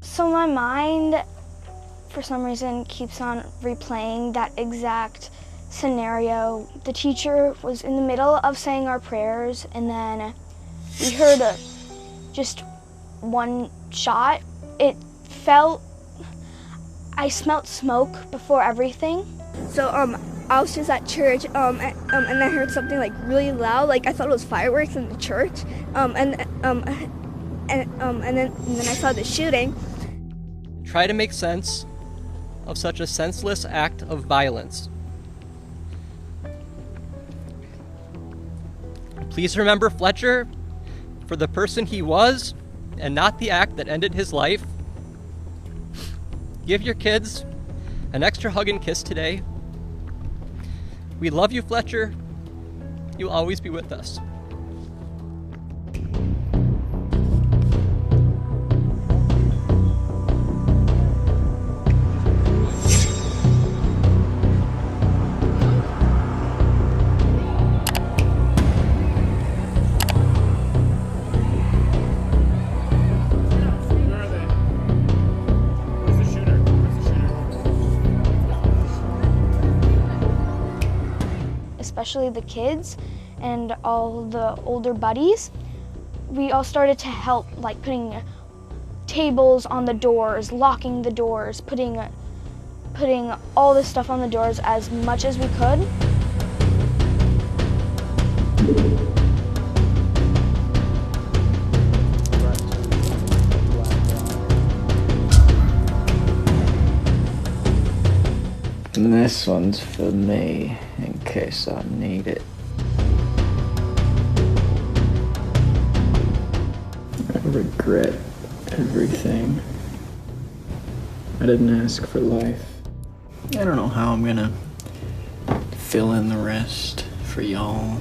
So my mind, for some reason, keeps on replaying that exact scenario. The teacher was in the middle of saying our prayers, and then we heard just one shot. I smelled smoke before everything. So I was just at church, and I heard something like really loud, like I thought it was fireworks in the church, and then I saw the shooting. Try to make sense of such a senseless act of violence. Please remember Fletcher for the person he was and not the act that ended his life. Give your kids an extra hug and kiss today. We love you, Fletcher. You'll always be with us. Especially the kids and all the older buddies, we all started to help, like putting tables on the doors, locking the doors, putting all this stuff on the doors as much as we could. And this one's for me, in case I need it. I regret everything. I didn't ask for life. I don't know how I'm gonna fill in the rest for y'all.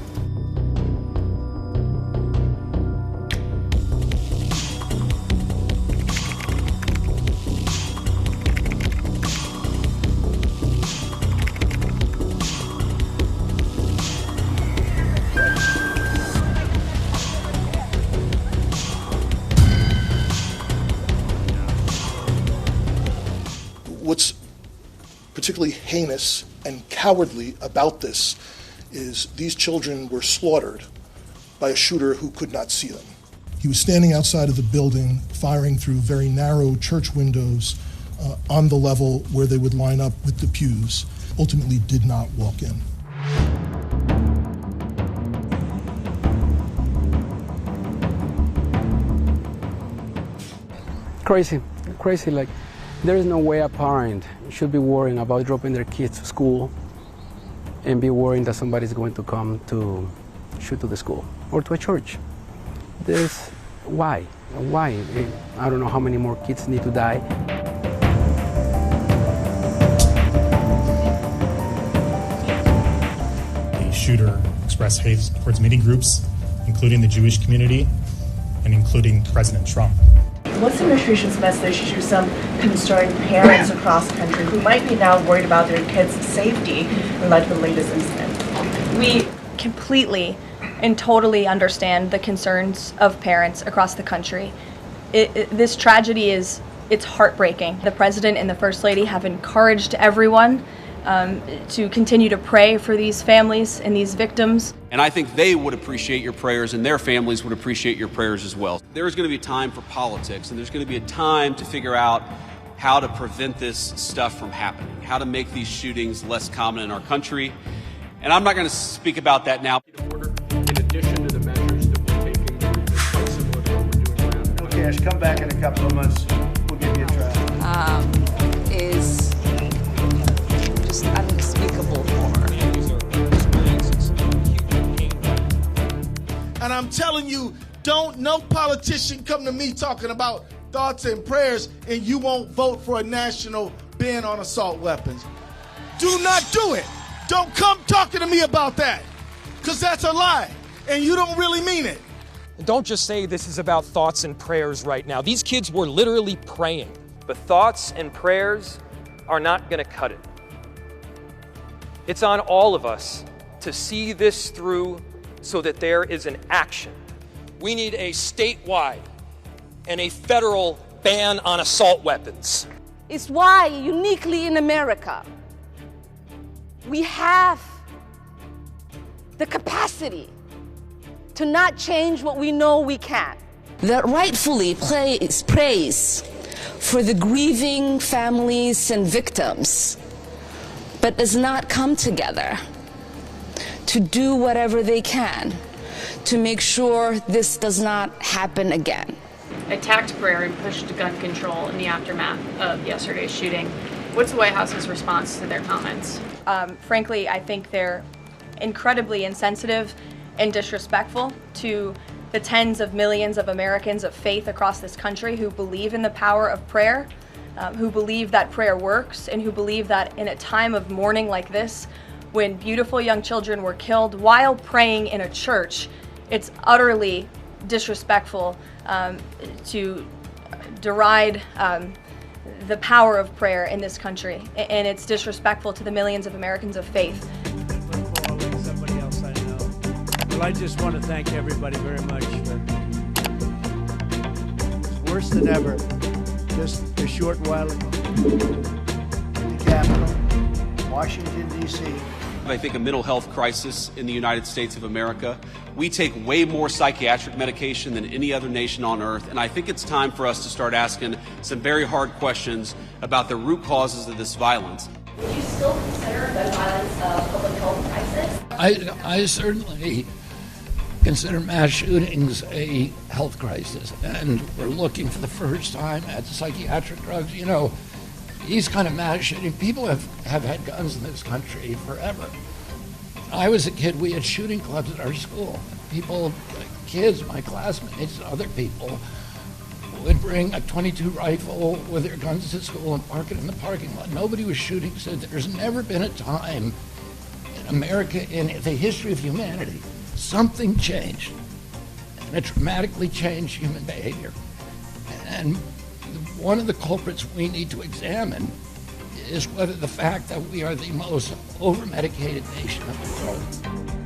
What's particularly heinous and cowardly about this is these children were slaughtered by a shooter who could not see them. He was standing outside of the building, firing through very narrow church windows on the level where they would line up with the pews. Ultimately did not walk in. Crazy, like, there is no way a parent should be worrying about dropping their kids to school and be worrying that somebody's going to come to shoot to the school or to a church. Why? I don't know how many more kids need to die. The shooter expressed hate towards many groups, including the Jewish community and including President Trump. What's the administration's message to some concerned parents across the country who might be now worried about their kids' safety in light of the latest incident? We completely and totally understand the concerns of parents across the country. This tragedy it's heartbreaking. The President and the First Lady have encouraged everyone to continue to pray for these families and these victims. And I think they would appreciate your prayers, and their families would appreciate your prayers as well. There is going to be a time for politics, and there's going to be a time to figure out how to prevent this stuff from happening, how to make these shootings less common in our country. And I'm not going to speak about that now. In addition to the measures that we're taking, it's quite similar to what we're doing around. Okay, Ash, come back in a couple of months. We'll give you a try. Is just unspeakable horror. And I'm telling you, no politician come to me talking about thoughts and prayers and you won't vote for a national ban on assault weapons. Do not do it. Don't come talking to me about that, because that's a lie and you don't really mean it. Don't just say this is about thoughts and prayers right now. These kids were literally praying. But thoughts and prayers are not going to cut it. It's on all of us to see this through so that there is an action. We need a statewide and a federal ban on assault weapons. It's why, uniquely in America, we have the capacity to not change what we know we can. That rightfully prays for the grieving families and victims, but does not come together to do whatever they can to make sure this does not happen again. Attacked prayer and pushed gun control in the aftermath of yesterday's shooting. What's the White House's response to their comments? Frankly, I think they're incredibly insensitive and disrespectful to the tens of millions of Americans of faith across this country who believe in the power of prayer, who believe that prayer works, and who believe that in a time of mourning like this, when beautiful young children were killed while praying in a church, it's utterly disrespectful to deride the power of prayer in this country, and it's disrespectful to the millions of Americans of faith. Somebody else I know. Well, I just want to thank everybody very much. It's worse than ever. Just a short while ago, in the Capitol, Washington, D.C. I think a mental health crisis in the United States of America. We take way more psychiatric medication than any other nation on earth, and I think it's time for us to start asking some very hard questions about the root causes of this violence. Would you still consider gun violence a public health crisis? I certainly consider mass shootings a health crisis, and we're looking for the first time at psychiatric drugs. You know, these kind of mass shooting, people have had guns in this country forever. When I was a kid, we had shooting clubs at our school. People, kids, my classmates, other people, would bring a .22 rifle with their guns to school and park it in the parking lot. Nobody was shooting, so there's never been a time in America, in the history of humanity, something changed, and it dramatically changed human behavior. And one of the culprits we need to examine is whether the fact that we are the most over-medicated nation in the world